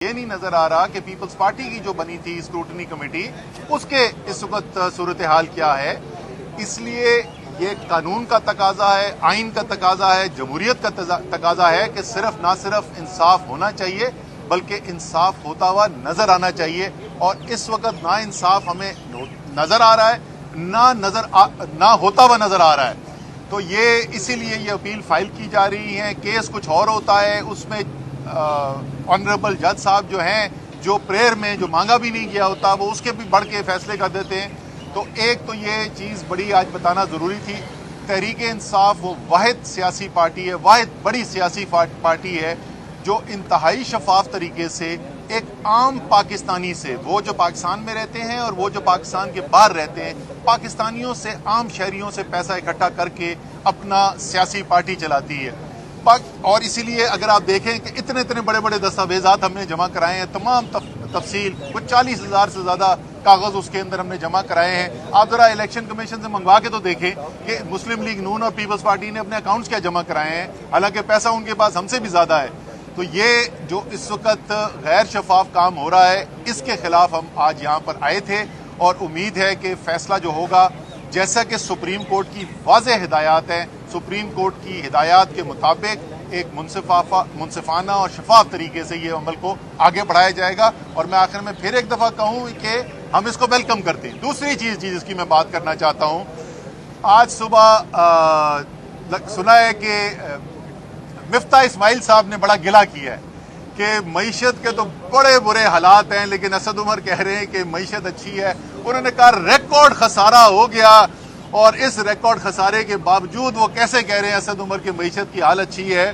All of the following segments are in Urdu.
یہ نہیں نظر آ رہا کہ پیپلز پارٹی کی جو بنی تھی اسکروٹنی کمیٹی اس کے اس وقت صورتحال کیا ہے. اس لیے یہ قانون کا تقاضا ہے, آئین کا تقاضا ہے, جمہوریت کا تقاضا ہے کہ نہ صرف انصاف ہونا چاہیے بلکہ انصاف ہوتا ہوا نظر آنا چاہیے. اور اس وقت نا انصاف ہمیں نظر آ رہا ہے, نہ ہوتا ہوا نظر آ رہا ہے. تو یہ اسی لیے یہ اپیل فائل کی جا رہی ہے. کیس کچھ اور ہوتا ہے, اس میں آنریبل جج صاحب جو ہیں, جو پریئر میں جو مانگا بھی نہیں گیا ہوتا وہ اس کے بھی بڑھ کے فیصلے کر دیتے ہیں. تو ایک تو یہ چیز بڑی آج بتانا ضروری تھی. تحریک انصاف وہ واحد سیاسی پارٹی ہے, واحد بڑی سیاسی پارٹی ہے جو انتہائی شفاف طریقے سے ایک عام پاکستانی سے, وہ جو پاکستان میں رہتے ہیں اور وہ جو پاکستان کے باہر رہتے ہیں, پاکستانیوں سے, عام شہریوں سے پیسہ اکٹھا کر کے اپنا سیاسی پارٹی چلاتی ہے. اور اسی لیے اگر آپ دیکھیں کہ اتنے بڑے بڑے دستاویزات ہم نے جمع کرائے ہیں, تمام تفصیل, کچھ 40,000 سے زیادہ کاغذ اس کے اندر ہم نے جمع کرائے ہیں. آپ ذرا الیکشن کمیشن سے منگوا کے تو دیکھیں کہ مسلم لیگ نون اور پیپلز پارٹی نے اپنے اکاؤنٹس کیا جمع کرائے ہیں, حالانکہ پیسہ ان کے پاس ہم سے بھی زیادہ ہے. تو یہ جو اس وقت غیر شفاف کام ہو رہا ہے, اس کے خلاف ہم آج یہاں پر آئے تھے. اور امید ہے کہ فیصلہ جو ہوگا, جیسا کہ سپریم کورٹ کی واضح ہدایات ہیں, سپریم کورٹ کی ہدایات کے مطابق ایک منصفانہ اور شفاف طریقے سے یہ عمل کو آگے بڑھایا جائے گا. اور میں آخر میں پھر ایک دفعہ کہوں کہ ہم اس کو ویلکم کرتے ہیں. دوسری چیز جس کی میں بات کرنا چاہتا ہوں, آج صبح سنا ہے کہ مفتاح اسماعیل صاحب نے بڑا گلہ کیا ہے کہ معیشت کے تو بڑے برے حالات ہیں, لیکن اسد عمر کہہ رہے ہیں کہ معیشت اچھی ہے. انہوں نے کہا ریکارڈ خسارہ ہو گیا, اور اس ریکارڈ خسارے کے باوجود وہ کیسے کہہ رہے ہیں اسد عمر کی معیشت کی حالت اچھی ہے.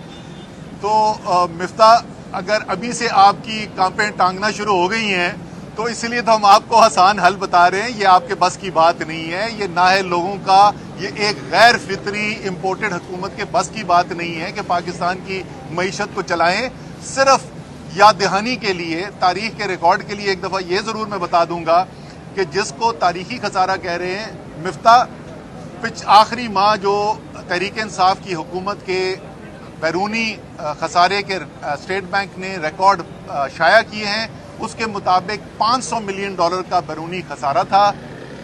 تو مفتاح, اگر ابھی سے آپ کی کانپیں ٹانگنا شروع ہو گئی ہیں تو اس لیے تو ہم آپ کو آسان حل بتا رہے ہیں. یہ آپ کے بس کی بات نہیں ہے, یہ نااہل لوگوں کا, یہ ایک غیر فطری امپورٹڈ حکومت کے بس کی بات نہیں ہے کہ پاکستان کی معیشت کو چلائیں. صرف یاد دہانی کے لیے, تاریخ کے ریکارڈ کے لیے ایک دفعہ یہ ضرور میں بتا دوں گا کہ جس کو تاریخی خسارہ کہہ رہے ہیں مفتاح, آخری ماہ جو تحریک انصاف کی حکومت کے بیرونی خسارے کے اسٹیٹ بینک نے ریکارڈ شائع کیے ہیں, اس کے مطابق $500 ملین کا بیرونی خسارہ تھا.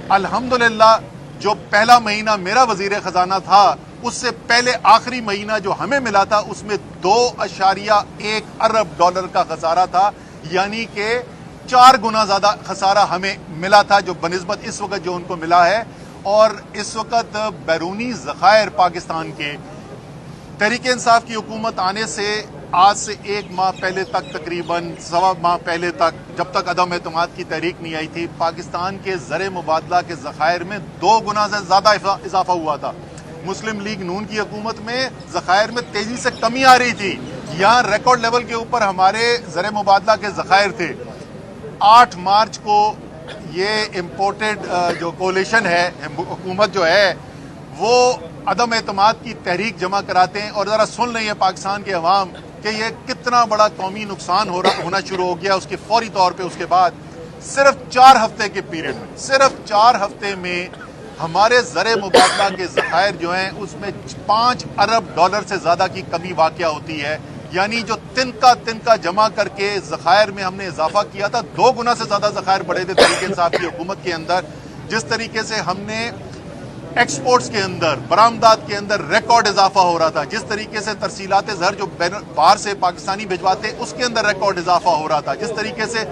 الحمدللہ جو پہلا مہینہ میرا وزیر خزانہ تھا, اس سے پہلے آخری مہینہ جو ہمیں ملا تھا اس میں $2.1 ارب کا خسارہ تھا, یعنی کہ 4 گنا زیادہ خسارہ ہمیں ملا تھا جو بنسبت اس وقت جو ان کو ملا ہے. اور اس وقت بیرونی ذخائر پاکستان کے تحریک انصاف کی حکومت آنے سے آج سے 1 ماہ پہلے تک, تقریباً 1.25 ماہ پہلے تک, جب تک عدم اعتماد کی تحریک نہیں آئی تھی, پاکستان کے زر مبادلہ کے ذخائر میں 2 گنا سے زیادہ اضافہ ہوا تھا. مسلم لیگ نون کی حکومت میں ذخائر میں تیزی سے کمی آ رہی تھی. یہاں ریکارڈ لیول کے اوپر ہمارے زر مبادلہ کے ذخائر تھے. 8 مارچ کو یہ امپورٹڈ جو کولیشن ہے, حکومت جو ہے, وہ عدم اعتماد کی تحریک جمع کراتے ہیں. اور ذرا سن لیں یہ پاکستان کے عوام کہ یہ کتنا بڑا قومی نقصان ہونا شروع ہو گیا. اس کے فوری طور پہ اس کے بعد صرف 4 ہفتے کے پیریڈ میں, صرف 4 ہفتے میں ہمارے زر مبادلہ کے ذخائر جو ہیں اس میں $5 ارب سے زیادہ کی کمی واقع ہوتی ہے. یعنی جو تنکا جمع کر کے ذخائر میں ہم نے اضافہ کیا تھا, 2 گنا سے زیادہ ذخائر بڑھے تھے تحریک انصاف کی حکومت کے اندر. جس طریقے سے ہم نے ایکسپورٹس کے اندر, برآمدات کے اندر ریکارڈ اضافہ ہو رہا تھا, جس طریقے سے ترسیلات زر جو باہر سے پاکستانی بھجواتے اس کے اندر ریکارڈ اضافہ ہو رہا تھا, جس طریقے سے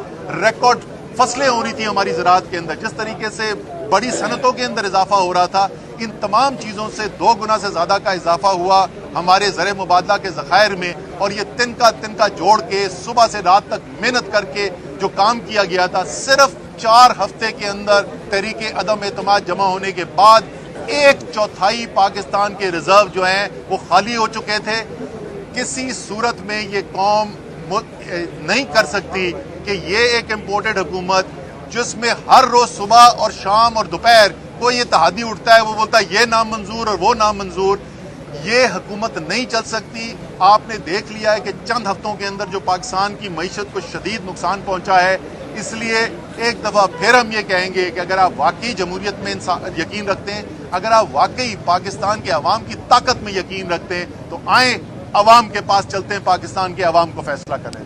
ریکارڈ فصلیں ہو رہی تھیں ہماری زراعت کے اندر, جس طریقے سے بڑی صنعتوں کے اندر اضافہ ہو رہا تھا, ان تمام چیزوں سے 2 گنا سے زیادہ کا اضافہ ہوا ہمارے زر مبادلہ کے ذخائر میں. اور یہ تنکا جوڑ کے صبح سے رات تک محنت کر کے جو کام کیا گیا تھا, صرف 4 ہفتے کے اندر تحریک عدم اعتماد جمع ہونے کے بعد 1/4 پاکستان کے ریزرو جو ہیں وہ خالی ہو چکے تھے. کسی صورت میں یہ قوم نہیں کر سکتی کہ یہ ایک امپورٹڈ حکومت جس میں ہر روز صبح اور شام اور دوپہر کوئی اتحادی اٹھتا ہے, وہ بولتا ہے یہ نامنظور اور وہ نامنظور, یہ حکومت نہیں چل سکتی. آپ نے دیکھ لیا ہے کہ چند ہفتوں کے اندر جو پاکستان کی معیشت کو شدید نقصان پہنچا ہے. اس لیے ایک دفعہ پھر ہم یہ کہیں گے کہ اگر آپ واقعی جمہوریت میں یقین رکھتے ہیں, اگر آپ واقعی پاکستان کے عوام کی طاقت میں یقین رکھتے ہیں, تو آئیں عوام کے پاس چلتے ہیں, پاکستان کے عوام کو فیصلہ کریں.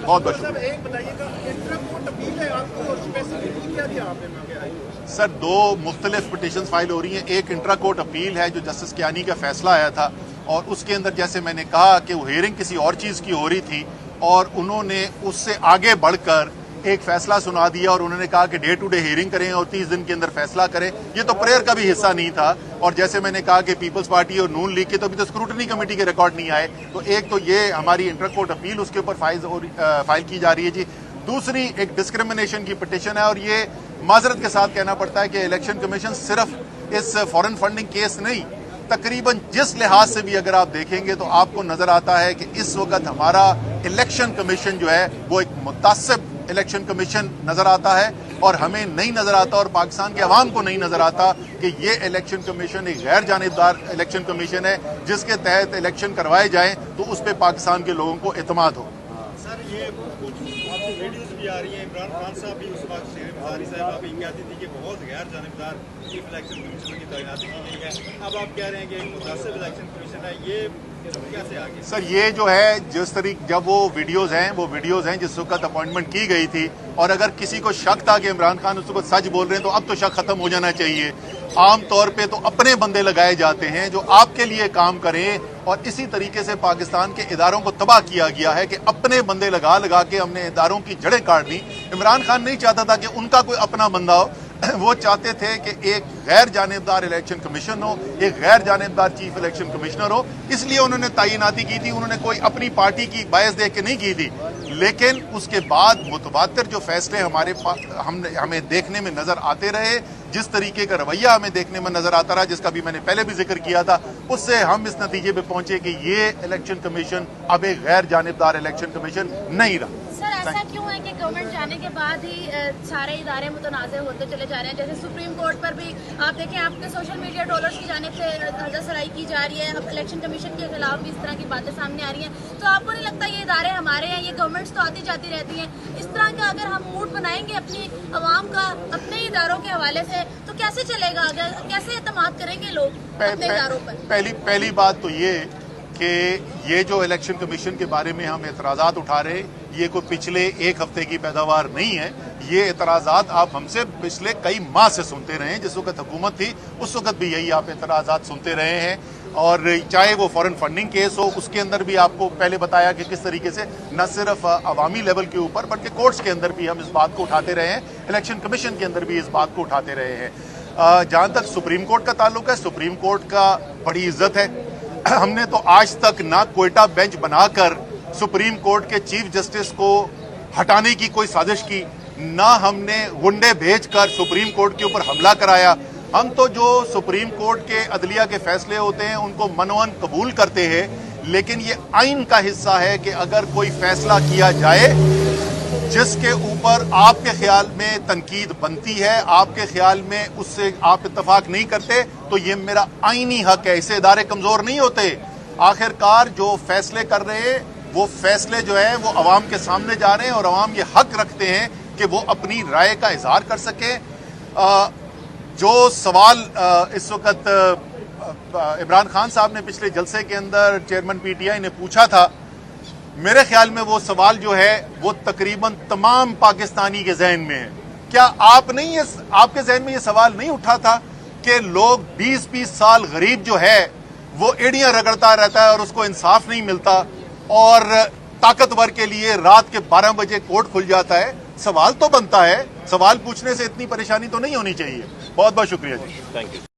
بہت بہت شکریہ ایک بتائیے گا انٹرا اپیل ہے آپ کو اور اسپیسیفکلی کیا دیا آپ نے مانگے آئی ہو؟ سر دو مختلف پٹیشنز فائل ہو رہی ہیں. ایک انٹرا کورٹ اپیل ہے جو جسٹس کیانی کا فیصلہ آیا تھا اور اس کے اندر جیسے میں نے کہا کہ وہ ہیئرنگ کسی اور چیز کی ہو رہی تھی اور انہوں نے اس سے آگے بڑھ کر ایک فیصلہ سنا دیا اور انہوں نے کہا کہ ڈے ٹو ڈے ہیئرنگ کریں اور 30 دن کے اندر فیصلہ کریں. یہ تو پریئر کا بھی حصہ نہیں تھا. اور جیسے میں نے کہا کہ پیپلز پارٹی اور نون لیگ کے تو ابھی تو اسکروٹنی کمیٹی کے ریکارڈ نہیں آئے. تو ایک تو یہ ہماری انٹر کورٹ اپیل اس کے اوپر فائل کی جا رہی ہے جی. دوسری ایک ڈسکریمنیشن کی پٹیشن ہے اور یہ معذرت کے ساتھ کہنا پڑتا ہے کہ الیکشن کمیشن صرف اس فورن فنڈنگ کیس نہیں تقریباً جس لحاظ سے بھی اگر آپ دیکھیں گے تو آپ کو نظر آتا ہے کہ اس وقت ہمارا الیکشن کمیشن جو ہے وہ ایک متعصب الیکشن کمیشن نظر آتا ہے اور ہمیں نہیں نظر آتا اور پاکستان کے عوام کو نہیں نظر آتا کہ یہ الیکشن کمیشن ایک غیر جانبدار الیکشن کمیشن ہے جس کے تحت الیکشن کروائے جائیں تو اس پہ پاکستان کے لوگوں کو اعتماد ہو. سر یہ کچھ ویڈیوز بھی آ رہی ہیں عمران خان صاحب بھی اس وقت شیر مزاری صاحب بھی کہتی تھی کہ بہت غیر جانبدار چیف الیکشن کمیشن کی تعیناتی کی گئی ہے. اب آپ کہہ رہے ہیں کہ ایک متاثر الیکشن کمیشن ہے, یہ کیسے آگے؟ سر یہ جو ہے جس طریقے جب وہ ویڈیوز ہیں جس وقت اپوائنٹمنٹ کی گئی تھی اور اگر کسی کو شک تھا کہ عمران خان اس وقت سچ بول رہے ہیں تو اب تو شک ختم ہو جانا چاہیے. عام طور پہ تو اپنے بندے لگائے جاتے ہیں جو آپ کے لیے کام کریں اور اسی طریقے سے پاکستان کے اداروں کو تباہ کیا گیا ہے کہ اپنے بندے لگا کے ہم نے اداروں کی جڑیں کاٹ دی. عمران خان نہیں چاہتا تھا کہ ان کا کوئی اپنا بندہ ہو, وہ چاہتے تھے کہ ایک غیر جانبدار الیکشن کمیشن ہو, ایک غیر جانبدار چیف الیکشن کمشنر ہو. اس لیے انہوں نے تعیناتی کی تھی. انہوں نے کوئی اپنی پارٹی کی باعث دیکھ کے نہیں کی تھی. لیکن اس کے بعد متواتر جو فیصلے ہمیں دیکھنے میں نظر آتے رہے, جس طریقے کا رویہ ہمیں دیکھنے میں نظر آتا رہا, جس کا بھی میں نے پہلے بھی ذکر کیا تھا, اس سے ہم اس نتیجے پہ پہنچے کہ یہ الیکشن کمیشن اب ایک غیر جانبدار الیکشن کمیشن نہیں رہا. سر ایسا کیوں ہے کہ گورنمنٹ جانے کے بعد ہی سارے ادارے متنازع ہوتے چلے جا رہے ہیں؟ جیسے سپریم کورٹ پر بھی آپ دیکھیں, آپ کے سوشل میڈیا ٹرولرز کی جانب سے حلزہ سرائی کی جا رہی ہے, اب الیکشن کمیشن کے خلاف بھی اس طرح کی باتیں سامنے آ رہی ہیں. تو آپ کو نہیں لگتا یہ ادارے ہمارے ہیں, یہ گورنمنٹس تو آتی جاتی رہتی ہیں, اس طرح کا اگر ہم موڈ بنائیں گے اپنی عوام کا اپنے اداروں کے حوالے سے تو کیسے چلے گا؟ کیسے اعتماد کریں گے لوگ اپنے اداروں پر؟ پہلی بات تو یہ کہ یہ جو الیکشن کمیشن کے بارے میں ہم اعتراضات اٹھا رہے, یہ کوئی پچھلے ایک ہفتے کی پیداوار نہیں ہے. یہ اعتراضات آپ ہم سے پچھلے کئی ماہ سے سنتے رہے ہیں. جس وقت حکومت تھی اس وقت بھی یہی آپ اعتراضات سنتے رہے ہیں. اور چاہے وہ فورن فنڈنگ کیس ہو, اس کے اندر بھی آپ کو پہلے بتایا کہ کس طریقے سے نہ صرف عوامی لیول کے اوپر بلکہ کورٹس کے اندر بھی ہم اس بات کو اٹھاتے رہے ہیں, الیکشن کمیشن کے اندر بھی اس بات کو اٹھاتے رہے ہیں. جہاں تک سپریم کورٹ کا تعلق ہے, سپریم کورٹ کا بڑی عزت ہے. ہم نے تو آج تک نہ کوئٹہ بینچ بنا کر سپریم کورٹ کے چیف جسٹس کو ہٹانے کی کوئی سازش کی, نہ ہم نے گنڈے بھیج کر سپریم کورٹ کے اوپر حملہ کرایا. ہم تو جو سپریم کورٹ کے عدلیہ کے فیصلے ہوتے ہیں ان کو منوان قبول کرتے ہیں, لیکن یہ آئین کا حصہ ہے کہ اگر کوئی فیصلہ کیا جائے جس کے اوپر آپ کے خیال میں تنقید بنتی ہے, آپ کے خیال میں اس سے آپ اتفاق نہیں کرتے, تو یہ میرا آئینی حق ہے. اسے ادارے کمزور نہیں ہوتے. آخر کار جو فیصلے کر رہے ہیں وہ فیصلے جو ہے وہ عوام کے سامنے جا رہے ہیں اور عوام یہ حق رکھتے ہیں کہ وہ اپنی رائے کا اظہار کر سکیں. جو سوال اس وقت عمران خان صاحب نے پچھلے جلسے کے اندر چیئرمین پی ٹی آئی نے پوچھا تھا, میرے خیال میں وہ سوال جو ہے وہ تقریباً تمام پاکستانی کے ذہن میں ہے. کیا آپ کے ذہن میں یہ سوال نہیں اٹھا تھا کہ لوگ 20-20 سال غریب جو ہے وہ ایڑیاں رگڑتا رہتا ہے اور اس کو انصاف نہیں ملتا, اور طاقتور کے لیے رات کے 12 بجے کورٹ کھل جاتا ہے؟ سوال تو بنتا ہے. سوال پوچھنے سے اتنی پریشانی تو نہیں ہونی چاہیے. بہت بہت شکریہ جی. Thank you.